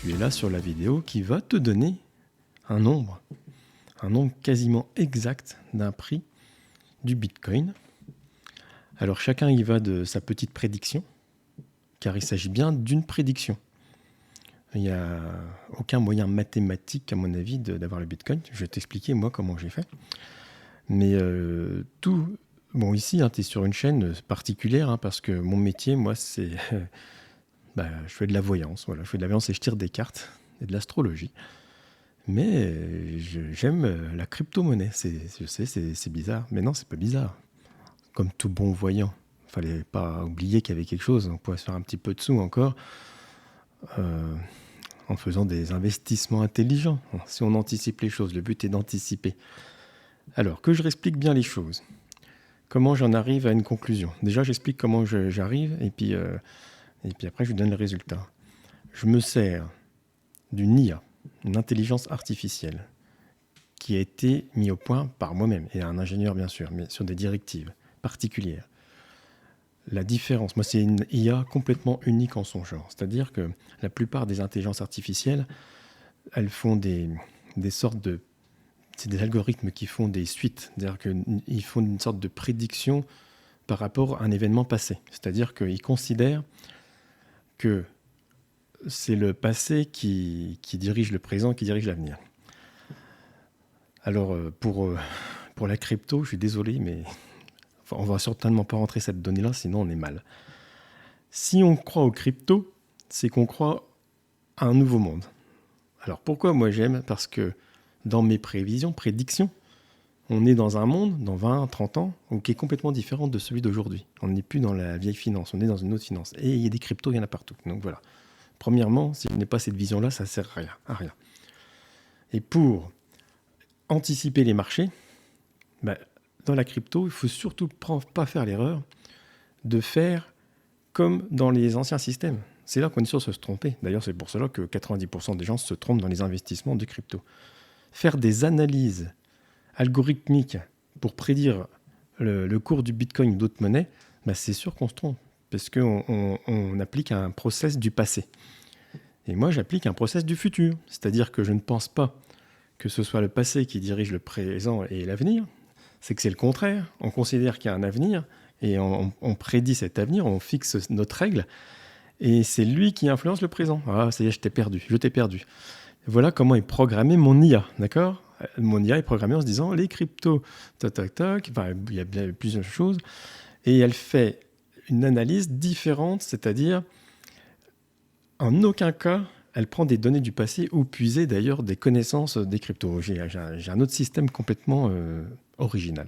tu es là sur la vidéo, qui va te donner un nombre quasiment exact d'un prix du Bitcoin. Alors chacun y va de sa petite prédiction, car il s'agit bien d'une prédiction. Il n'y a aucun moyen mathématique, à mon avis, d'avoir le Bitcoin. Je vais t'expliquer, moi, comment j'ai fait. Mais tout... Bon, ici, tu es sur une chaîne particulière, parce que mon métier, moi, c'est... je fais de la voyance. Voilà, je fais de la voyance et je tire des cartes et de l'astrologie. Mais j'aime la crypto-monnaie. Je sais, c'est bizarre. Mais non, c'est pas bizarre. Comme tout bon voyant. Il ne fallait pas oublier qu'il y avait quelque chose. On pourrait se faire un petit peu de sous encore. En faisant des investissements intelligents. Si on anticipe les choses, le but est d'anticiper. Alors, que je réexplique bien les choses. Comment j'en arrive à une conclusion. Déjà, j'explique comment j'arrive, et puis après, je vous donne le résultat. Je me sers d'une IA, une intelligence artificielle, qui a été mise au point par moi-même, et un ingénieur bien sûr, mais sur des directives particulières. La différence, moi, c'est une IA complètement unique en son genre. C'est-à-dire que la plupart des intelligences artificielles, elles font des sortes de... C'est des algorithmes qui font des suites. C'est-à-dire qu'ils font une sorte de prédiction par rapport à un événement passé. C'est-à-dire qu'ils considèrent que c'est le passé qui dirige le présent, qui dirige l'avenir. Alors, pour la crypto, je suis désolé, mais... on ne va certainement pas rentrer cette donnée-là, sinon on est mal. Si on croit aux cryptos, c'est qu'on croit à un nouveau monde. Alors pourquoi moi j'aime ? Parce que dans mes prédictions, on est dans un monde, dans 20, 30 ans, qui est complètement différent de celui d'aujourd'hui. On n'est plus dans la vieille finance, on est dans une autre finance. Et il y a des cryptos, il y en a partout. Donc voilà. Premièrement, si je n'ai pas cette vision-là, ça ne sert à rien. Et pour anticiper les marchés, dans la crypto, il ne faut surtout pas faire l'erreur de faire comme dans les anciens systèmes. C'est là qu'on est sûr de se tromper. D'ailleurs, c'est pour cela que 90% des gens se trompent dans les investissements de crypto. Faire des analyses algorithmiques pour prédire le cours du Bitcoin ou d'autres monnaies, c'est sûr qu'on se trompe, parce qu'on applique un process du passé. Et moi, j'applique un process du futur. C'est-à-dire que je ne pense pas que ce soit le passé qui dirige le présent et l'avenir, c'est que c'est le contraire. On considère qu'il y a un avenir et on prédit cet avenir, on fixe notre règle et c'est lui qui influence le présent. Ah, ça y est, je t'ai perdu. Voilà comment est programmé mon IA, d'accord ? Mon IA est programmée en se disant les cryptos, il y a plusieurs choses et elle fait une analyse différente, c'est-à-dire en aucun cas elle prend des données du passé ou puiser d'ailleurs des connaissances des cryptos. J'ai un autre système complètement original.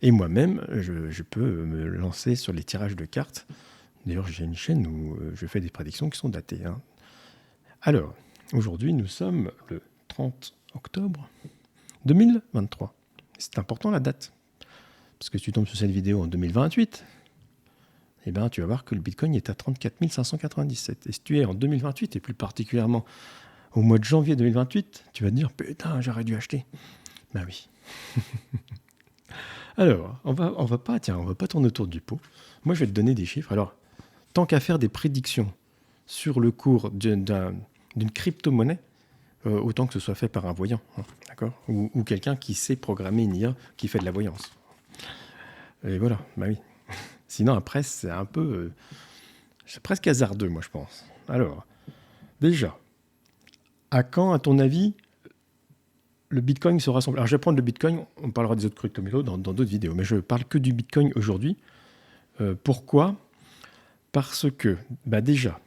Et moi-même, je peux me lancer sur les tirages de cartes. D'ailleurs, j'ai une chaîne où je fais des prédictions qui sont datées. Alors, aujourd'hui, nous sommes le 30 octobre 2023. C'est important la date. Parce que si tu tombes sur cette vidéo en 2028, tu vas voir que le Bitcoin est à 34 597. Et si tu es en 2028, et plus particulièrement au mois de janvier 2028, tu vas te dire « Putain, j'aurais dû acheter ». Ben oui. Alors, on va pas tourner autour du pot. Moi, je vais te donner des chiffres. Alors, tant qu'à faire des prédictions sur le cours d'une crypto-monnaie, autant que ce soit fait par un voyant, d'accord, ou quelqu'un qui sait programmer une IA qui fait de la voyance. Et voilà, oui. Sinon, après, c'est un peu... c'est presque hasardeux, moi, je pense. Alors, déjà, à quand, à ton avis, le Bitcoin se rassemble? Alors, je vais prendre le Bitcoin, on parlera des autres crypto-monnaies dans d'autres vidéos, mais je parle que du Bitcoin aujourd'hui. Pourquoi ? Parce que, déjà,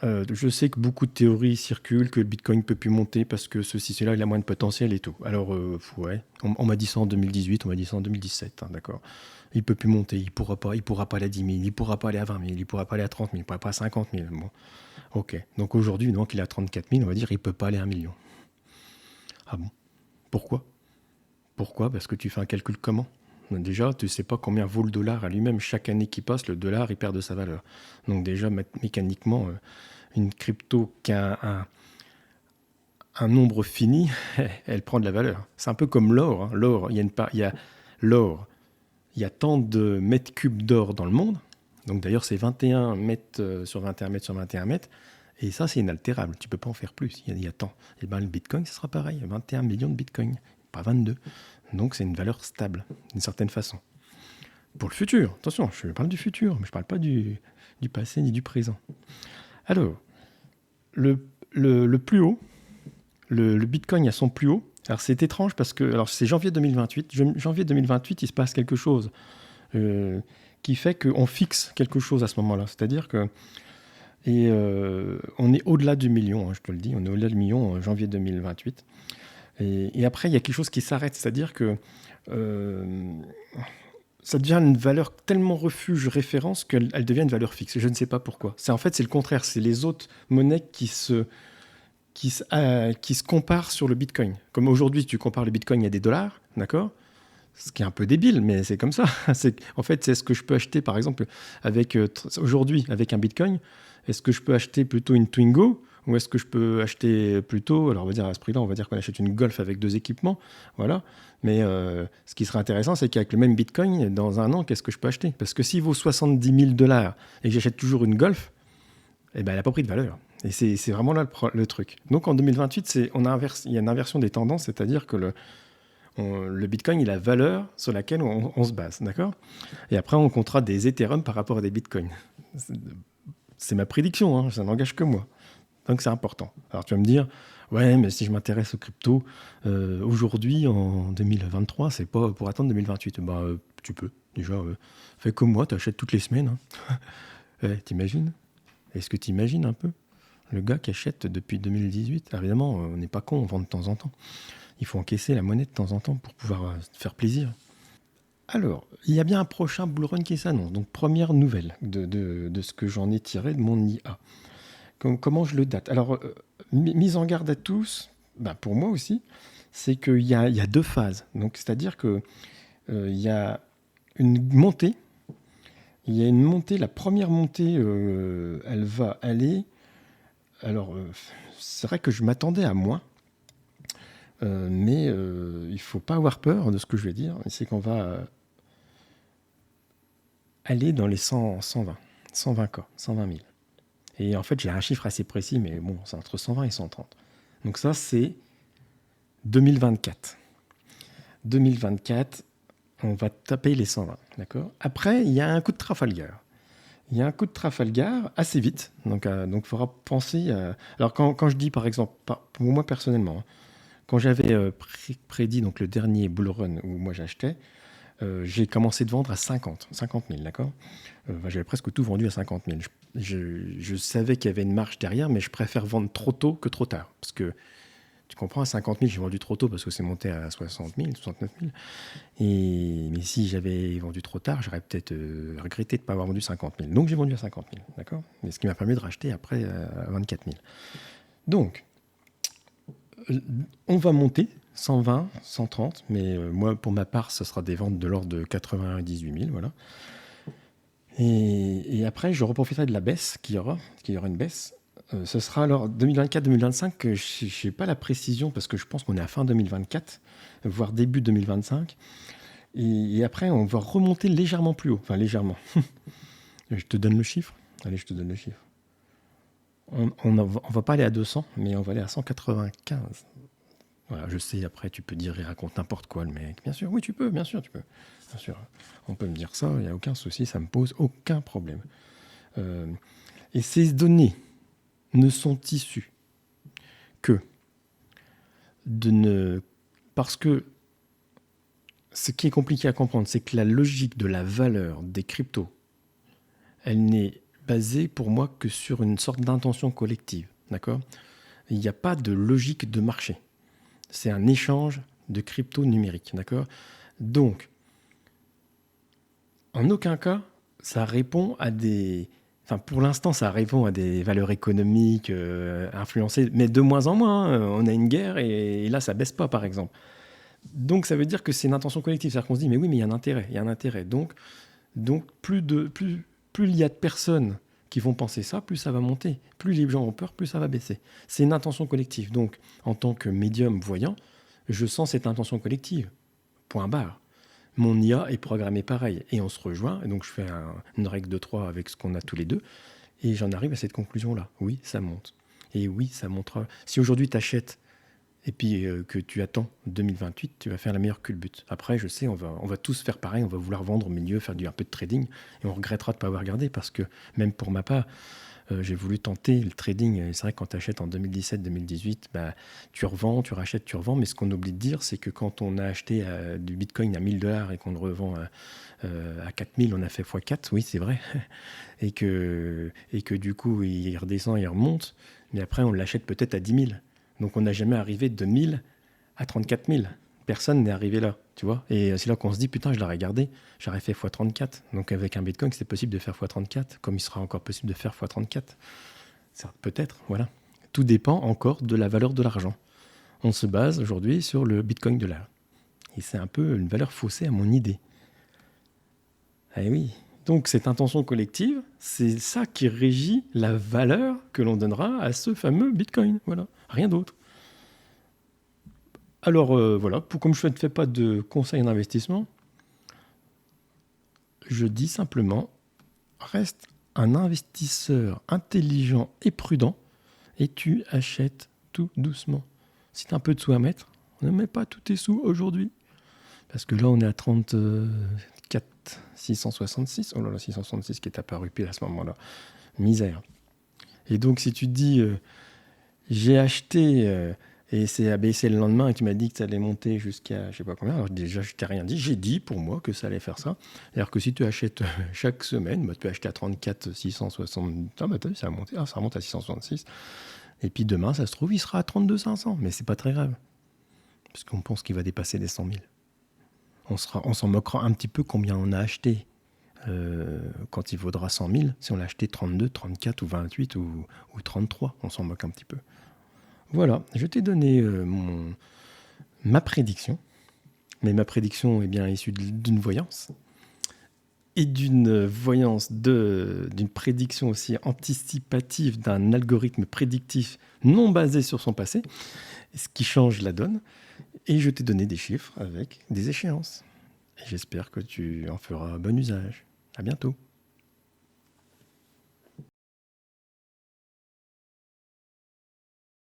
je sais que beaucoup de théories circulent, que le Bitcoin ne peut plus monter parce que ceci, cela, il a moins de potentiel et tout. Alors, ouais, on m'a dit ça en 2018, on m'a dit ça en 2017, d'accord. Il ne peut plus monter, il ne pourra pas aller à 10 000, il ne pourra pas aller à 20 000, il ne pourra pas aller à 30 000, il ne pourra pas à 50 000. Bon, ok. Donc aujourd'hui, donc il est à 34 000, on va dire, il ne peut pas aller à 1 million. Ah bon ? Pourquoi ? Parce que tu fais un calcul comment ? Déjà, tu ne sais pas combien vaut le dollar à lui-même. Chaque année qui passe, le dollar, il perd de sa valeur. Donc déjà, mécaniquement, une crypto qui a un nombre fini, elle prend de la valeur. C'est un peu comme l'or. L'or, il y a tant de mètres cubes d'or dans le monde. Donc d'ailleurs, c'est 21 mètres sur 21 mètres sur 21 mètres. Et ça, c'est inaltérable. Tu ne peux pas en faire plus. Il y a tant. Et ben, le Bitcoin, ce sera pareil. 21 millions de Bitcoin, pas 22. Donc, c'est une valeur stable, d'une certaine façon. Pour le futur, attention, je parle du futur, mais je ne parle pas du passé ni du présent. Alors, le plus haut, le Bitcoin à son plus haut, alors c'est étrange parce que alors c'est janvier 2028. Janvier 2028, il se passe quelque chose qui fait qu'on fixe quelque chose à ce moment-là. C'est-à-dire que on est au-delà du million, hein, je te le dis, on est au-delà du million en janvier 2028. Et après, il y a quelque chose qui s'arrête, c'est-à-dire que ça devient une valeur tellement refuge, référence, qu'elle devient une valeur fixe. Je ne sais pas pourquoi. C'est le contraire, c'est les autres monnaies qui se comparent sur le Bitcoin. Comme aujourd'hui, tu compares le Bitcoin à des dollars, d'accord ? Ce qui est un peu débile, mais c'est comme ça. En fait, c'est ce que je peux acheter, par exemple, aujourd'hui, avec un Bitcoin. Est-ce que je peux acheter plutôt une Twingo ou est-ce que je peux acheter plutôt, alors on va dire à ce prix-là, on va dire qu'on achète une Golf avec 2 équipements, voilà. Mais ce qui serait intéressant, c'est qu'avec le même Bitcoin, dans un an, qu'est-ce que je peux acheter ? Parce que s'il vaut 70 000 $ et que j'achète toujours une Golf, eh ben, elle n'a pas pris de valeur. Et c'est vraiment là le truc. Donc en 2028, il y a une inversion des tendances, c'est-à-dire que le Bitcoin, il a la valeur sur laquelle on se base, d'accord ? Et après, on comptera des Ethereum par rapport à des Bitcoins. C'est ma prédiction, hein, ça n'engage que moi. Donc c'est important. Alors tu vas me dire, ouais, mais si je m'intéresse aux cryptos, aujourd'hui, en 2023, c'est pas pour attendre 2028. Bah, tu peux, déjà. Fais comme moi, tu achètes toutes les semaines. Hein. T'imagines ? Est-ce que tu imagines un peu le gars qui achète depuis 2018 ? Alors, évidemment, on n'est pas con, on vend de temps en temps. Il faut encaisser la monnaie de temps en temps pour pouvoir faire plaisir. Alors, il y a bien un prochain bull run qui s'annonce. Donc, première nouvelle de ce que j'en ai tiré de mon IA. Comment je le date ? Alors, mise en garde à tous, pour moi aussi, c'est qu'il y a 2 phases. Donc, c'est-à-dire qu'il y a une montée. Il y a une montée. La première montée, elle va aller... Alors, c'est vrai que je m'attendais à moins. Mais il ne faut pas avoir peur de ce que je vais dire. C'est qu'on va aller dans les 120 K, 120 000. Et en fait, j'ai un chiffre assez précis, mais bon, c'est entre 120 et 130. Donc ça, c'est 2024. 2024, on va taper les 120, d'accord ? Après, il y a un coup de Trafalgar. Il y a un coup de Trafalgar assez vite. Donc, il faudra penser... Alors, quand je dis, par exemple, pour moi personnellement, quand j'avais prédit donc, le dernier bull run où moi j'achetais, j'ai commencé de vendre à 50 000, d'accord ? J'avais presque tout vendu à 50 000. Je savais qu'il y avait une marge derrière, mais je préfère vendre trop tôt que trop tard. Parce que, tu comprends, à 50 000, j'ai vendu trop tôt parce que c'est monté à 60 000, 69 000. Mais si j'avais vendu trop tard, j'aurais peut-être regretté de ne pas avoir vendu 50 000. Donc j'ai vendu à 50 000, d'accord ? Mais ce qui m'a permis de racheter après à 24 000. Donc, on va monter 120, 130, mais moi, pour ma part, ce sera des ventes de l'ordre de 98 000, voilà. Et après, je reprofiterai de la baisse qu'il y aura une baisse. Ce sera alors 2024-2025, que je n'ai pas la précision, parce que je pense qu'on est à fin 2024, voire début 2025. Et après, on va remonter légèrement plus haut, enfin légèrement. Je te donne le chiffre. Allez, je te donne le chiffre. On va pas aller à 200, mais on va aller à 195. Voilà, je sais, après, tu peux dire, il raconte n'importe quoi, le mec. Bien sûr, oui, tu peux, bien sûr, tu peux. Bien sûr, on peut me dire ça, il n'y a aucun souci, ça me pose aucun problème. Et ces données ne sont issues que parce que ce qui est compliqué à comprendre, c'est que la logique de la valeur des cryptos, elle n'est basée pour moi que sur une sorte d'intention collective, d'accord ? Il n'y a pas de logique de marché. C'est un échange de crypto numérique, d'accord ? Donc, en aucun cas, ça répond à des... Enfin, pour l'instant, ça répond à des valeurs économiques influencées, mais de moins en moins. Hein. On a une guerre et là, ça baisse pas, par exemple. Donc, ça veut dire que c'est une intention collective. C'est-à-dire qu'on se dit, mais oui, mais il y a un intérêt. Donc plus il y a de personnes qui vont penser ça, plus ça va monter. Plus les gens ont peur, plus ça va baisser. C'est une intention collective. Donc, en tant que médium voyant, je sens cette intention collective. Point barre. Mon IA est programmée pareil. Et on se rejoint. Et donc, je fais une règle de 3 avec ce qu'on a tous les deux. Et j'en arrive à cette conclusion-là. Oui, ça monte. Et oui, ça montera. Si aujourd'hui tu achètes et puis que tu attends 2028, tu vas faire la meilleure culbute. Après, je sais, on va tous faire pareil, on va vouloir vendre au milieu, faire un peu de trading, et on regrettera de ne pas avoir gardé, parce que même pour ma part, j'ai voulu tenter le trading. Et c'est vrai que quand tu achètes en 2017-2018, bah, tu revends, tu rachètes, tu revends. Mais ce qu'on oublie de dire, c'est que quand on a acheté du Bitcoin à 1000 $ et qu'on le revend à 4000, on a fait x4, oui, c'est vrai. et que du coup, il redescend, il remonte. Mais après, on l'achète peut-être à 10 000. Donc, on n'a jamais arrivé de 1000 à 34 000. Personne n'est arrivé là, tu vois. Et c'est là qu'on se dit, putain, je l'aurais gardé, j'aurais fait x34. Donc avec un Bitcoin, c'est possible de faire x34, comme il sera encore possible de faire x34. Peut-être, voilà. Tout dépend encore de la valeur de l'argent. On se base aujourd'hui sur le Bitcoin de l'heure. Et c'est un peu une valeur faussée à mon idée. Eh oui. Donc cette intention collective, c'est ça qui régit la valeur que l'on donnera à ce fameux Bitcoin. Voilà, rien d'autre. Alors voilà, comme je ne fais pas de conseils en investissement, je dis simplement, reste un investisseur intelligent et prudent et tu achètes tout doucement. Si tu as un peu de sous à mettre, ne mets pas tous tes sous aujourd'hui. Parce que là, on est à 34 666. Oh là là, 666 qui est apparu pile à ce moment-là. Misère. Et donc, si tu te dis, j'ai acheté et c'est abaissé le lendemain et tu m'as dit que ça allait monter jusqu'à je sais pas combien. Alors déjà, je t'ai rien dit. J'ai dit pour moi que ça allait faire ça. C'est-à-dire que si tu achètes chaque semaine, bah, tu peux acheter à 34 660. Ah bah t'as vu, ça a monté. Ah, ça remonte à 666. Et puis demain, ça se trouve, il sera à 32 500. Mais c'est pas très grave. Parce qu'on pense qu'il va dépasser les 100 000. On s'en moquera un petit peu combien on a acheté quand il vaudra 100 000. Si on l'a acheté 32, 34 ou 28 ou 33, on s'en moque un petit peu. Voilà, je t'ai donné ma prédiction. Mais ma prédiction est bien issue d'une voyance. Et d'une voyance, d'une prédiction aussi anticipative d'un algorithme prédictif non basé sur son passé, ce qui change la donne. Et je t'ai donné des chiffres avec des échéances. Et j'espère que tu en feras bon usage. À bientôt.